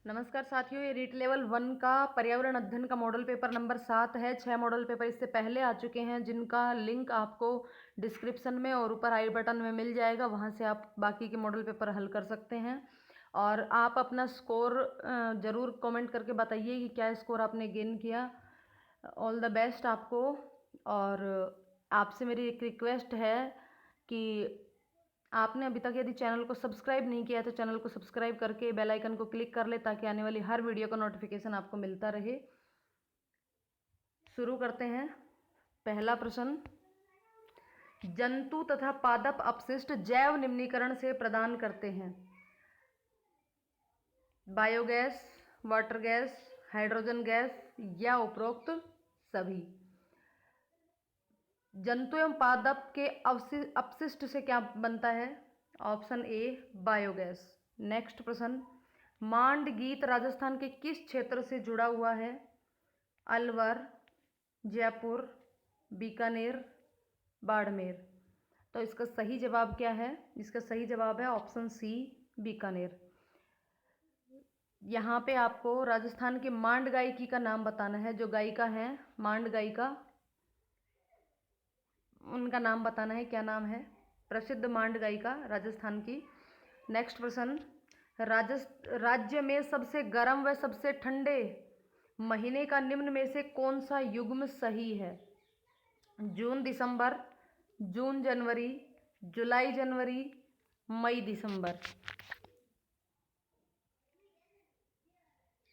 नमस्कार साथियों, ये रीट लेवल 1 का पर्यावरण अध्ययन का मॉडल पेपर नंबर 7 है। 6 मॉडल पेपर इससे पहले आ चुके हैं, जिनका लिंक आपको डिस्क्रिप्शन में और ऊपर आई बटन में मिल जाएगा। वहाँ से आप बाकी के मॉडल पेपर हल कर सकते हैं। और आप अपना स्कोर ज़रूर कमेंट करके बताइए कि क्या स्कोर आपने गेन किया। ऑल द बेस्ट आपको। और आपसे मेरी एक रिक्वेस्ट है कि आपने अभी तक यदि चैनल को सब्सक्राइब नहीं किया है तो चैनल को सब्सक्राइब करके बेल आइकन को क्लिक कर ले, ताकि आने वाली हर वीडियो का नोटिफिकेशन आपको मिलता रहे। शुरू करते हैं। पहला प्रश्न, जंतु तथा पादप अपशिष्ट जैव निम्नीकरण से प्रदान करते हैं। Biogas, water gas, hydrogen gas या उपरोक्त सभी। जंतु एवं पादप के अपशिष्ट से क्या बनता है? Option A biogas. नेक्स्ट प्रश्न, मांड गीत राजस्थान के किस क्षेत्र से जुड़ा हुआ है? अलवर, जयपुर, बीकानेर, बाड़मेर। तो इसका सही जवाब क्या है? इसका सही जवाब है ऑप्शन सी बीकानेर। यहाँ पे आपको राजस्थान के मांड गायिकी का नाम बताना है। जो गायिका है मांड गायिका, उनका नाम बताना है। क्या नाम है? प्रसिद्ध मांड गायिका राजस्थान की। नेक्स्ट प्रश्न, राज्य में सबसे गर्म व सबसे ठंडे महीने का निम्न में से कौन सा युग्म सही है? जून दिसंबर, जून जनवरी, जुलाई जनवरी, मई दिसंबर।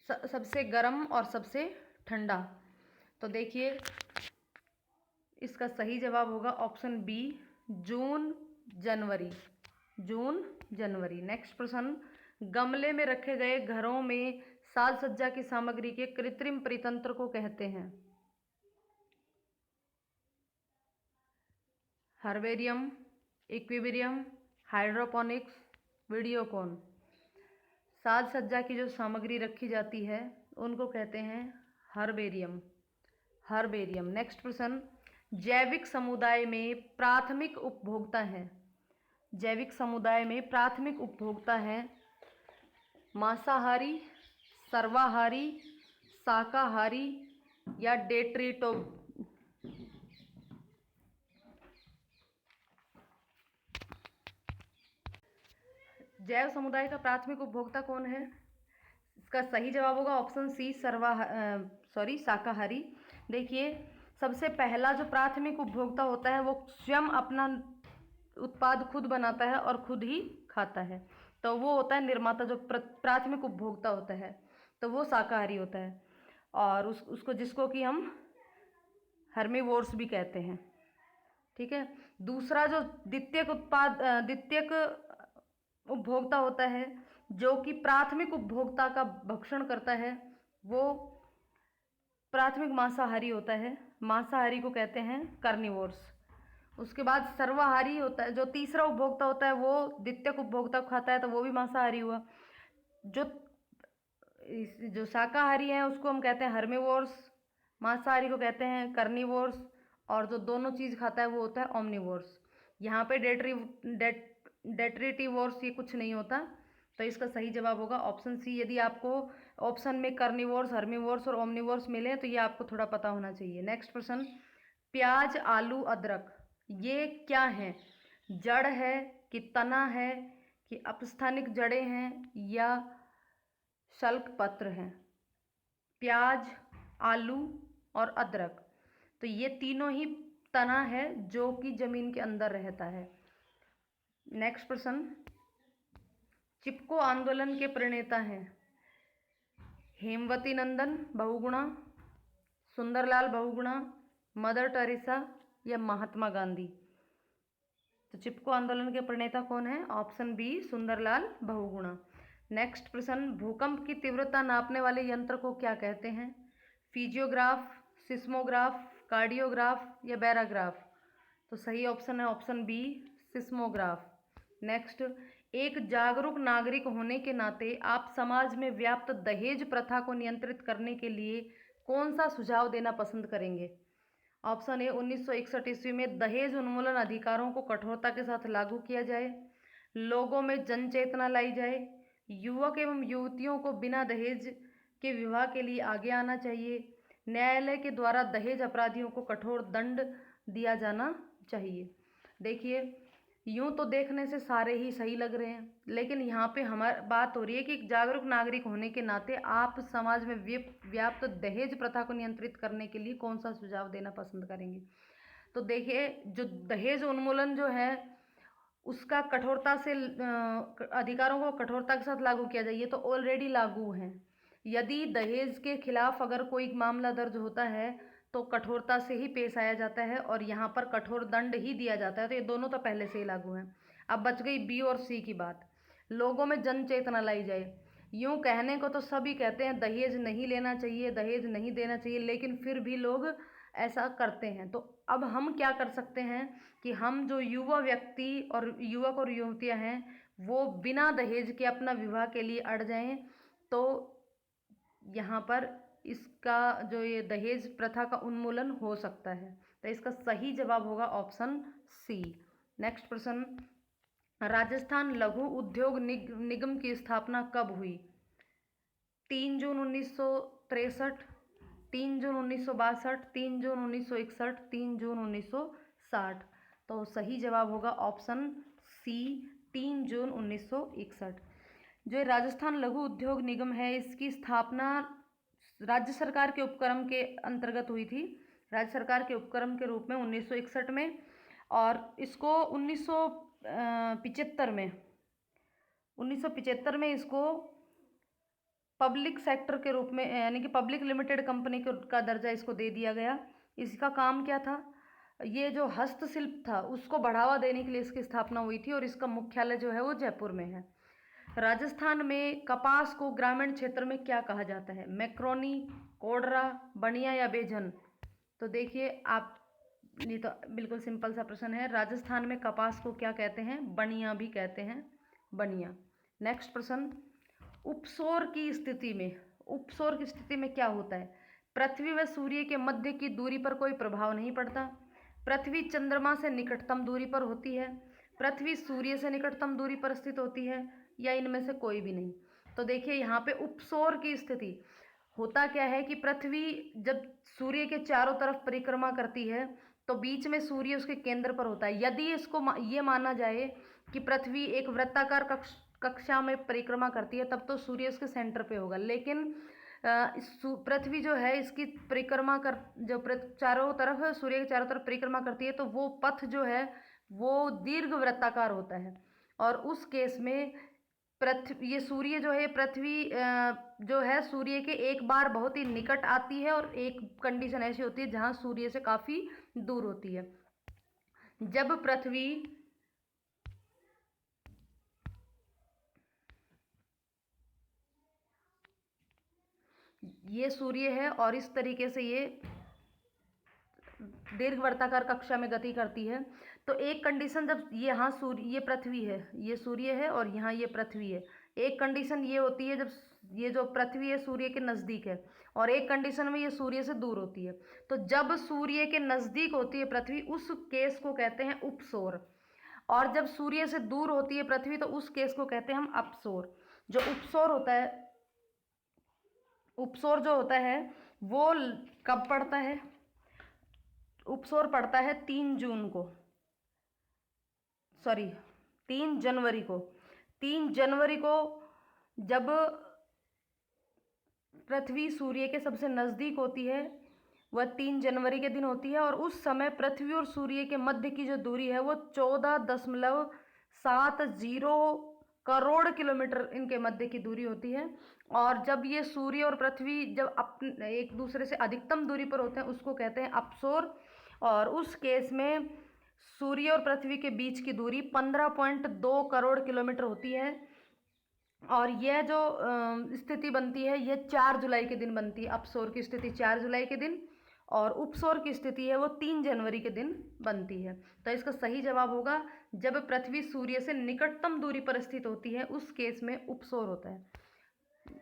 सबसे गर्म और सबसे ठंडा। तो देखिए, इसका सही जवाब होगा ऑप्शन बी जून जनवरी। जून जनवरी। नेक्स्ट प्रश्न, गमले में रखे गए घरों में साज सज्जा की सामग्री के कृत्रिम परितंत्र को कहते हैं। Herbarium, equilibrium, hydroponics, Videocon. साज सज्जा की जो सामग्री रखी जाती है उनको कहते हैं हर्बेरियम। हर्बेरियम। नेक्स्ट प्रश्न, जैविक समुदाय में प्राथमिक उपभोक्ता है। जैविक समुदाय में प्राथमिक उपभोक्ता है मांसाहारी, सर्वाहारी, शाकाहारी या डेट्रिटो। जैव समुदाय का प्राथमिक उपभोक्ता कौन है? इसका सही जवाब होगा ऑप्शन सी शाकाहारी। देखिए, सबसे पहला जो प्राथमिक उपभोक्ता होता है वो स्वयं अपना उत्पाद खुद बनाता है और खुद ही खाता है, तो वो होता है निर्माता। जो प्राथमिक उपभोक्ता होता है तो वो शाकाहारी होता है। और उसको जिसको कि हम हर्मीवोर्स भी कहते हैं। ठीक है। दूसरा जो द्वितीयक उपभोक्ता होता है, जो कि प्राथमिक उपभोक्ता का भक्षण करता है, वो प्राथमिक मांसाहारी होता है। मांसाहारी को कहते हैं कार्निवोर्स। उसके बाद सर्वाहारी होता है, जो तीसरा उपभोक्ता होता है वो द्वितीयक उपभोक्ता को खाता है, तो वो भी मांसाहारी हुआ। जो शाकाहारी हैं उसको हम कहते हैं हर्मीवोर्स, मांसाहारी को कहते हैं कार्निवोर्स, और जो दोनों चीज़ खाता है वो होता है ओमनिवोर्स। यहाँ पे डेट्रिटिवोर्स ये कुछ नहीं होता। तो इसका सही जवाब होगा ऑप्शन सी। यदि आपको ऑप्शन में कार्निवोर्स, हर्मीवोर्स और ओमनिवोर्स मिले तो ये आपको थोड़ा पता होना चाहिए। नेक्स्ट प्रश्न, प्याज, आलू, अदरक ये क्या है? जड़ है कि तना है कि अपस्थानिक जड़ें हैं या शल्क पत्र हैं? प्याज, आलू और अदरक, तो ये तीनों ही तना है जो कि जमीन के अंदर रहता है। नेक्स्ट प्रश्न, चिपको आंदोलन के प्रणेता हैं हेमवती नंदन बहुगुणा, सुंदरलाल बहुगुणा, मदर टेरेसा या महात्मा गांधी। तो चिपको आंदोलन के प्रणेता कौन है? Option B Sundarlal Bahuguna. Next प्रश्न, भूकंप की तीव्रता नापने वाले यंत्र को क्या कहते हैं? फिजियोग्राफ, सिस्मोग्राफ, कार्डियोग्राफ या बैराग्राफ। तो सही ऑप्शन है ऑप्शन बी सिस्मोग्राफ। नेक्स्ट, एक जागरूक नागरिक होने के नाते आप समाज में व्याप्त दहेज प्रथा को नियंत्रित करने के लिए कौन सा सुझाव देना पसंद करेंगे? ऑप्शन ए 1961 ईस्वी में दहेज उन्मूलन अधिकारों को कठोरता के साथ लागू किया जाए, लोगों में जन चेतना लाई जाए, युवक एवं युवतियों को बिना दहेज के विवाह के लिए आगे आना चाहिए। न्यायालय के द्वारा दहेज अपराधियों को कठोर दंड दिया जाना चाहिए। देखिए, यूं तो देखने से सारे ही सही लग रहे हैं, लेकिन यहाँ पे हमारी बात हो रही है कि एक जागरूक नागरिक होने के नाते आप समाज में व्याप्त दहेज प्रथा को नियंत्रित करने के लिए कौन सा सुझाव देना पसंद करेंगे। तो देखिए, जो दहेज उन्मूलन जो है उसका कठोरता से अधिकारों को कठोरता के साथ लागू किया जाए, ये तो ऑलरेडी लागू है। यदि दहेज के खिलाफ अगर कोई मामला दर्ज होता है तो कठोरता से ही पेश आया जाता है और यहाँ पर कठोर दंड ही दिया जाता है। तो ये दोनों तो पहले से ही लागू हैं। अब बच गई बी और सी की बात। लोगों में जन चेतना लाई जाए। यूं कहने को तो सभी कहते हैं दहेज नहीं लेना चाहिए, दहेज नहीं देना चाहिए, लेकिन फिर भी लोग ऐसा करते हैं। तो अब हम क्या कर सकते हैं कि हम जो युवा व्यक्ति और युवक और युवतियां हैं वो बिना दहेज के अपना विवाह के लिए अड़ जाएं, तो यहाँ पर इसका जो ये दहेज प्रथा का उन्मूलन हो सकता है। तो इसका सही जवाब होगा ऑप्शन सी। नेक्स्ट प्रश्न, राजस्थान लघु उद्योग निगम की स्थापना कब हुई। 3 जून 1963, 3 जून 1962, 3 जून 1961, 3 जून 1960। तो सही जवाब होगा ऑप्शन सी, 3 जून 1961। जो राजस्थान लघु उद्योग निगम है इसकी स्थापना राज्य सरकार के उपक्रम के अंतर्गत हुई थी, राज्य सरकार के उपक्रम के रूप में 1961 में, और इसको 1975 में इसको पब्लिक सेक्टर के रूप में यानी कि पब्लिक लिमिटेड कंपनी का दर्जा इसको दे दिया गया। इसका काम क्या था, ये जो हस्तशिल्प था उसको बढ़ावा देने के लिए इसकी स्थापना हुई थी और इसका मुख्यालय जो है वो जयपुर में है। राजस्थान में कपास को ग्रामीण क्षेत्र में क्या कहा जाता है, मैक्रोनी, कोडरा, बनिया या बेजन। तो देखिए आप, ये तो बिल्कुल सिंपल सा प्रश्न है। राजस्थान में कपास को क्या कहते हैं, बनिया भी कहते हैं, बनिया। नेक्स्ट प्रश्न, उपसौर की स्थिति में क्या होता है। पृथ्वी व सूर्य के मध्य की दूरी पर कोई प्रभाव नहीं पड़ता। पृथ्वी चंद्रमा से निकटतम दूरी पर होती है। पृथ्वी सूर्य से निकटतम दूरी पर स्थित होती है, या इनमें से कोई भी नहीं। तो देखिए यहाँ पे उपसौर की स्थिति होता क्या है कि पृथ्वी जब सूर्य के चारों तरफ परिक्रमा करती है तो बीच में सूर्य उसके केंद्र पर होता है। यदि इसको ये माना जाए कि पृथ्वी एक वृत्ताकार कक्षा में परिक्रमा करती है तब तो सूर्य उसके सेंटर पे होगा, लेकिन पृथ्वी जो है इसकी परिक्रमा कर जो चारों तरफ सूर्य के चारों तरफ परिक्रमा करती है तो वो पथ जो है वो दीर्घ वृत्ताकार होता है। और उस केस में ये सूर्य जो है पृथ्वी जो है सूर्य के एक बार बहुत ही निकट आती है और एक कंडीशन ऐसी होती है जहाँ सूर्य से काफ़ी दूर होती है। जब पृथ्वी ये सूर्य है और इस तरीके से ये दीर्घ वर्ताकार कक्षा में गति करती है, तो एक कंडीशन जब ये यहाँ सूर्य, ये पृथ्वी है, ये सूर्य है और यहाँ ये पृथ्वी है, एक कंडीशन ये होती है जब ये जो पृथ्वी है सूर्य के नज़दीक है और एक कंडीशन में ये सूर्य से दूर होती है। तो जब सूर्य के नज़दीक होती है पृथ्वी उस केस को कहते हैं उपसौर, और जब सूर्य से दूर होती है पृथ्वी तो उस केस को कहते हैं हम अपसौर। जो उपसौर होता है, उपसौर जो होता है वो कब पड़ता है, उपसौर पड़ता है 3 जनवरी को। 3 जनवरी को जब पृथ्वी सूर्य के सबसे नज़दीक होती है वह 3 जनवरी के दिन होती है, और उस समय पृथ्वी और सूर्य के मध्य की जो दूरी है वो 14.70 करोड़ किलोमीटर इनके मध्य की दूरी होती है। और जब ये सूर्य और पृथ्वी जब एक दूसरे से अधिकतम दूरी पर होते हैं उसको कहते हैं अपसौर, और उस केस में सूर्य और पृथ्वी के बीच की दूरी 15.2 करोड़ किलोमीटर होती है। और यह जो स्थिति बनती है यह 4 जुलाई के दिन बनती है। अपसौर की स्थिति 4 जुलाई के दिन और उपसौर की स्थिति है वो 3 जनवरी के दिन बनती है। तो इसका सही जवाब होगा जब पृथ्वी सूर्य से निकटतम दूरी पर स्थित होती है उस केस में उपसौर होता है।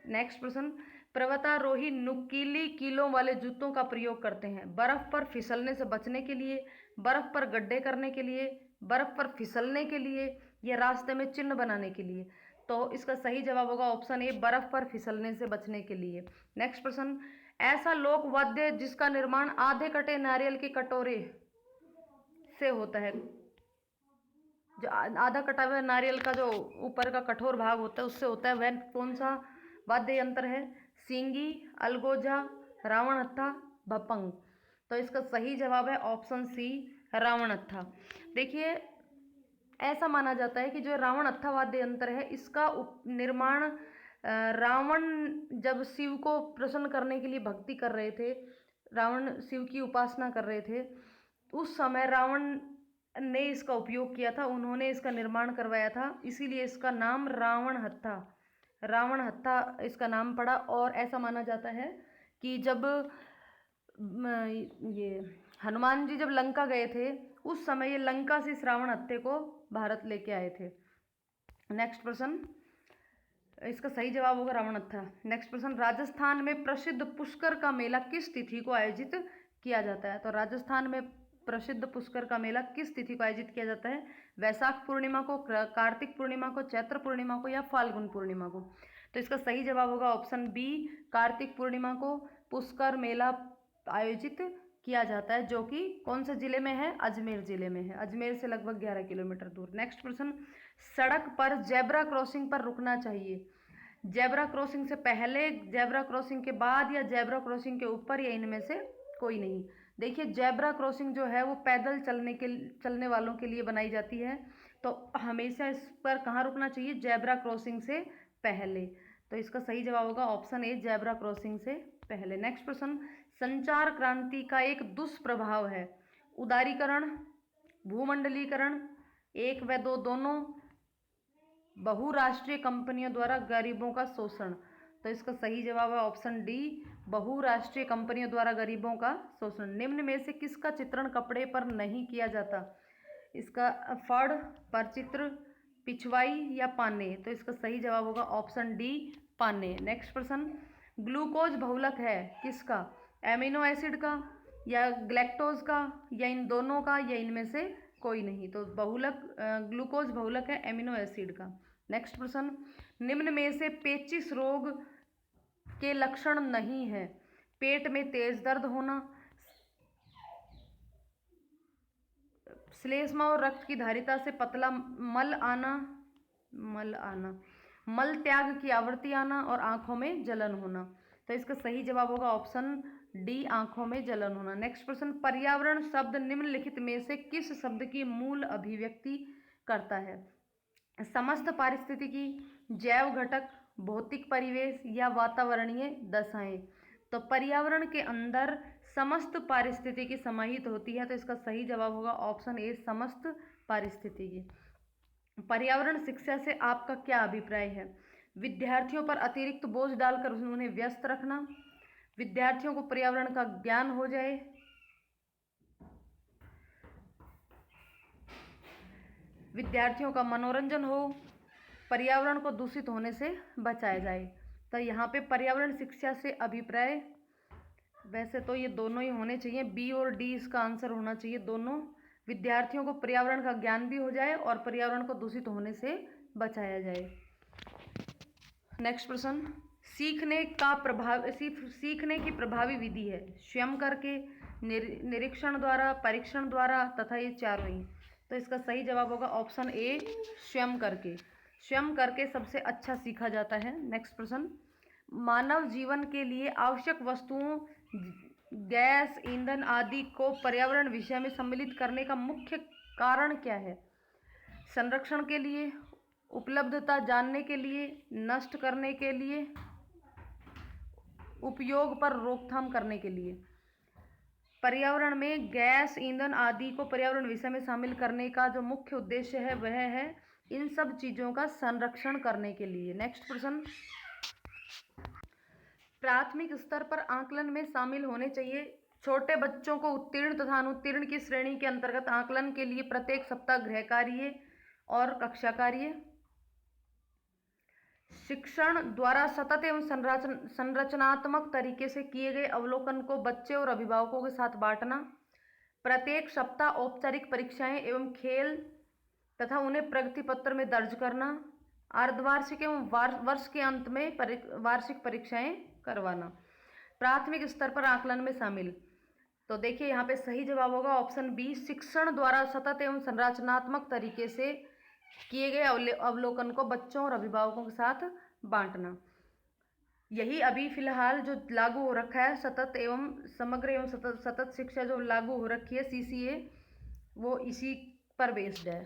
नेक्स्ट प्रश्न, पर्वतारोही नुकीली कीलों वाले जूतों का प्रयोग करते हैं बर्फ पर फिसलने से बचने के लिए, बर्फ पर गड्ढे करने के लिए, बर्फ पर फिसलने के लिए या रास्ते में चिन्ह बनाने के लिए। तो इसका सही जवाब होगा ऑप्शन ए, बर्फ पर फिसलने से बचने के लिए। नेक्स्ट प्रश्न, ऐसा लोक वाद्य जिसका निर्माण आधे कटे नारियल के कटोरे से होता है। जो आधा कटा हुआ नारियल का जो ऊपर का कठोर भाग होता है उससे होता है, वह कौन सा वाद्य यंत्र है? सींगी, अलगोजा, रावण हत्था, भपंग। तो इसका सही जवाब है ऑप्शन सी, रावण हत्था। देखिए, ऐसा माना जाता है कि जो रावण हत्था वाद्य यंत्र है इसका निर्माण रावण जब शिव को प्रसन्न करने के लिए भक्ति कर रहे थे, रावण शिव की उपासना कर रहे थे, उस समय रावण ने इसका उपयोग किया था, उन्होंने इसका निर्माण करवाया था, इसीलिए इसका नाम रावण हत्था इसका नाम पड़ा। और ऐसा माना जाता है कि जब ये हनुमान जी जब लंका गए थे उस समय ये लंका से इस रावण हत्थे को भारत लेके आए थे। नेक्स्ट प्रश्न, इसका सही जवाब होगा रावण हत्था। नेक्स्ट प्रश्न, राजस्थान में प्रसिद्ध पुष्कर का मेला किस तिथि को आयोजित किया जाता है? तो राजस्थान में प्रसिद्ध पुष्कर का मेला किस तिथि को आयोजित किया जाता है? वैशाख पूर्णिमा को, कार्तिक पूर्णिमा को, चैत्र पूर्णिमा को या फाल्गुन पूर्णिमा को? तो इसका सही जवाब होगा ऑप्शन बी, कार्तिक पूर्णिमा को पुष्कर मेला आयोजित किया जाता है, जो कि कौन से जिले में है? अजमेर जिले में है। अजमेर से लगभग 11 किलोमीटर दूर। नेक्स्ट प्रश्न, सड़क पर जेब्रा क्रॉसिंग पर रुकना चाहिए। जेब्रा क्रॉसिंग से पहले, जेब्रा क्रॉसिंग के बाद या जेब्रा क्रॉसिंग के ऊपर, या इनमें से कोई नहीं। देखिए, जेब्रा क्रॉसिंग जो है वो पैदल चलने वालों के लिए बनाई जाती है, तो हमेशा इस पर कहाँ रुकना चाहिए? जेब्रा क्रॉसिंग से पहले। तो इसका सही जवाब होगा ऑप्शन ए, जेब्रा क्रॉसिंग से पहले। नेक्स्ट प्रश्न, संचार क्रांति का एक दुष्प्रभाव है उदारीकरण, भूमंडलीकरण, एक व दो दोनों, बहुराष्ट्रीय कंपनियों द्वारा गरीबों का शोषण। तो इसका सही जवाब है ऑप्शन डी, बहुराष्ट्रीय कंपनियों द्वारा गरीबों का शोषण। निम्न में से किसका चित्रण कपड़े पर नहीं किया जाता? इसका फड़, परचित्र, पिछवाई या पाने? तो इसका सही जवाब होगा ऑप्शन डी, पाने। नेक्स्ट प्रश्न, ग्लूकोज बहुलक है किसका? एमिनो एसिड का या ग्लैक्टोज का या इन दोनों का या इनमें से कोई नहीं? तो ग्लूकोज बहुलक है एमिनो एसिड का। नेक्स्ट प्रश्न, निम्न में से पेचिश रोग के लक्षण नहीं है? पेट में तेज दर्द होना, श्लेष्मा और रक्त की धारिता से पतला मल आना, मल त्याग की आवृत्ति आना और आंखों में जलन होना। तो इसका सही जवाब होगा ऑप्शन डी, आंखों में जलन होना। नेक्स्ट प्रश्न, पर्यावरण शब्द निम्नलिखित में से किस शब्द की मूल अभिव्यक्ति करता है? समस्त पारिस्थितिकी, जैव घटक, भौतिक परिवेश या वातावरणीय दशाएं? तो पर्यावरण के अंदर समस्त पारिस्थितिकी समाहित होती है, तो इसका सही जवाब होगा ऑप्शन ए, समस्त पारिस्थितिकी। पर्यावरण शिक्षा से आपका क्या अभिप्राय है? विद्यार्थियों पर अतिरिक्त बोझ डालकर उन्हें व्यस्त रखना, विद्यार्थियों को पर्यावरण का ज्ञान हो जाए, विद्यार्थियों का मनोरंजन हो, पर्यावरण को दूषित होने से बचाया जाए। तो यहाँ पे पर्यावरण शिक्षा से अभिप्राय, वैसे तो ये दोनों ही होने चाहिए, बी और डी इसका आंसर होना चाहिए दोनों। विद्यार्थियों को पर्यावरण का ज्ञान भी हो जाए और पर्यावरण को दूषित होने से बचाया जाए। नेक्स्ट प्रश्न, सीखने की प्रभावी विधि है? स्वयं करके, निरीक्षण द्वारा, परीक्षण द्वारा तथा ये चारों ही? तो इसका सही जवाब होगा ऑप्शन ए, स्वयं करके। स्वयं करके सबसे अच्छा सीखा जाता है। नेक्स्ट प्रश्न, मानव जीवन के लिए आवश्यक वस्तुओं, गैस, ईंधन आदि को पर्यावरण विषय में सम्मिलित करने का मुख्य कारण क्या है? संरक्षण के लिए, उपलब्धता जानने के लिए, नष्ट करने के लिए, उपयोग पर रोकथाम करने के लिए? पर्यावरण में गैस, ईंधन आदि को पर्यावरण विषय में शामिल करने का जो मुख्य उद्देश्य है वह है इन सब चीज़ों का संरक्षण करने के लिए। नेक्स्ट प्रश्न, प्राथमिक स्तर पर आकलन में शामिल होने चाहिए छोटे बच्चों को उत्तीर्ण तथा अनुत्तीर्ण की श्रेणी के अंतर्गत आकलन के लिए प्रत्येक सप्ताह गृह कार्य और कक्षा कार्य, शिक्षण द्वारा सतत एवं संरचनात्मक तरीके से किए गए अवलोकन को बच्चे और अभिभावकों के साथ बांटना, प्रत्येक सप्ताह औपचारिक परीक्षाएं एवं खेल तथा उन्हें प्रगति पत्र में दर्ज करना, अर्धवार्षिक एवं वर्ष के अंत में वार्षिक परीक्षाएं करवाना। प्राथमिक स्तर पर आकलन में शामिल। तो देखिए यहाँ पे सही जवाब होगा ऑप्शन बी, शिक्षण द्वारा सतत एवं संरचनात्मक तरीके से किए गए अवलोकन को बच्चों और अभिभावकों के साथ बांटना। यही अभी फिलहाल जो लागू हो रखा है सतत एवं समग्र एवं सतत शिक्षा जो लागू हो रखी है CCA, वो इसी पर बेस्ड है।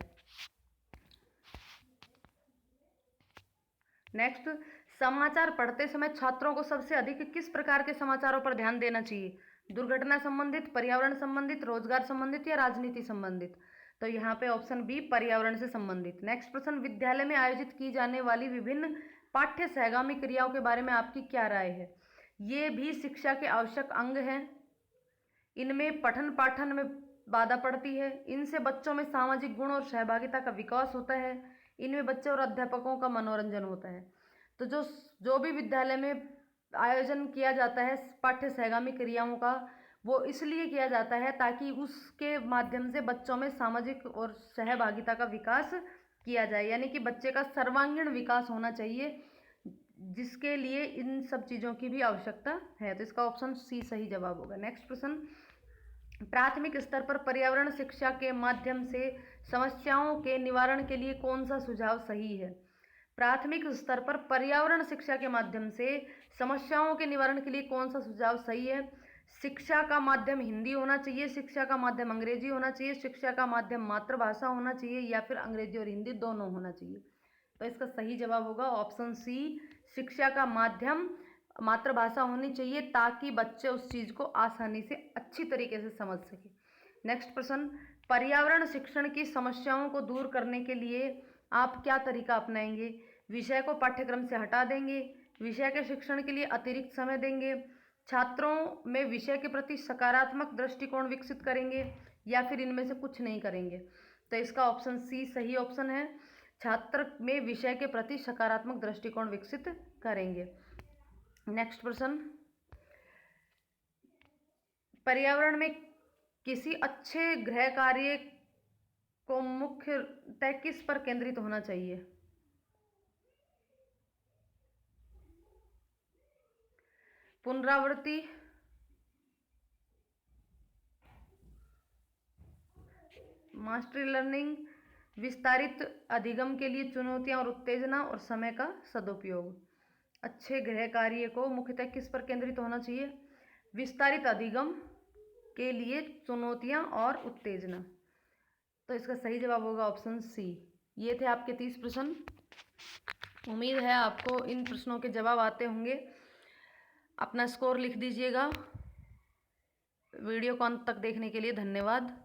नेक्स्ट, समाचार पढ़ते समय छात्रों को सबसे अधिक किस प्रकार के समाचारों पर ध्यान देना चाहिए? दुर्घटना संबंधित, पर्यावरण संबंधित, रोजगार संबंधित या राजनीति संबंधित? तो यहाँ पे ऑप्शन बी, पर्यावरण से संबंधित। नेक्स्ट प्रश्न, विद्यालय में आयोजित की जाने वाली विभिन्न पाठ्य सहगामी क्रियाओं के बारे में आपकी क्या राय है? ये भी शिक्षा के आवश्यक अंग हैं। इनमें पठन पाठन में बाधा पड़ती है। इनसे बच्चों में सामाजिक गुण और सहभागिता का विकास होता है। इनमें बच्चों और अध्यापकों का मनोरंजन होता है। तो जो भी विद्यालय में आयोजन किया जाता है पाठ्य सहगामी क्रियाओं का, वो इसलिए किया जाता है ताकि उसके माध्यम से बच्चों में सामाजिक और सहभागिता का विकास किया जाए, यानी कि बच्चे का सर्वांगीण विकास होना चाहिए, जिसके लिए इन सब चीज़ों की भी आवश्यकता है। तो इसका ऑप्शन सी सही जवाब होगा। नेक्स्ट प्रश्न, प्राथमिक स्तर पर पर्यावरण शिक्षा के माध्यम से समस्याओं के निवारण के लिए कौन सा सुझाव सही है? प्राथमिक स्तर पर पर्यावरण शिक्षा के माध्यम से समस्याओं के निवारण के लिए कौन सा सुझाव सही है? शिक्षा का माध्यम हिंदी होना चाहिए, शिक्षा का माध्यम अंग्रेजी होना चाहिए, शिक्षा का माध्यम मातृभाषा होना चाहिए, या फिर अंग्रेजी और हिंदी दोनों होना चाहिए? तो इसका सही जवाब होगा ऑप्शन सी, शिक्षा का माध्यम मातृभाषा होनी चाहिए ताकि बच्चे उस चीज़ को आसानी से अच्छी तरीके से समझ सके। नेक्स्ट प्रश्न, पर्यावरण शिक्षण की समस्याओं को दूर करने के लिए आप क्या तरीका अपनाएंगे? विषय को पाठ्यक्रम से हटा देंगे, विषय के शिक्षण के लिए अतिरिक्त समय देंगे, छात्रों में विषय के प्रति सकारात्मक दृष्टिकोण विकसित करेंगे, या फिर इनमें से कुछ नहीं करेंगे? तो इसका ऑप्शन सी सही ऑप्शन है, छात्र में विषय के प्रति सकारात्मक दृष्टिकोण विकसित करेंगे। नेक्स्ट प्रश्न, पर्यावरण में किसी अच्छे गृह कार्य को मुख्यतः किस पर केंद्रित होना चाहिए? पुनरावृत्ति, मास्टरी लर्निंग, विस्तारित अधिगम के लिए चुनौतियां और उत्तेजना, और समय का सदुपयोग। अच्छे गृह कार्य को मुख्यतः किस पर केंद्रित होना चाहिए? विस्तारित अधिगम के लिए चुनौतियां और उत्तेजना। तो इसका सही जवाब होगा ऑप्शन सी। ये थे आपके 30 प्रश्न। उम्मीद है आपको इन प्रश्नों के जवाब आते होंगे। अपना स्कोर लिख दीजिएगा। वीडियो को अंत तक देखने के लिए धन्यवाद।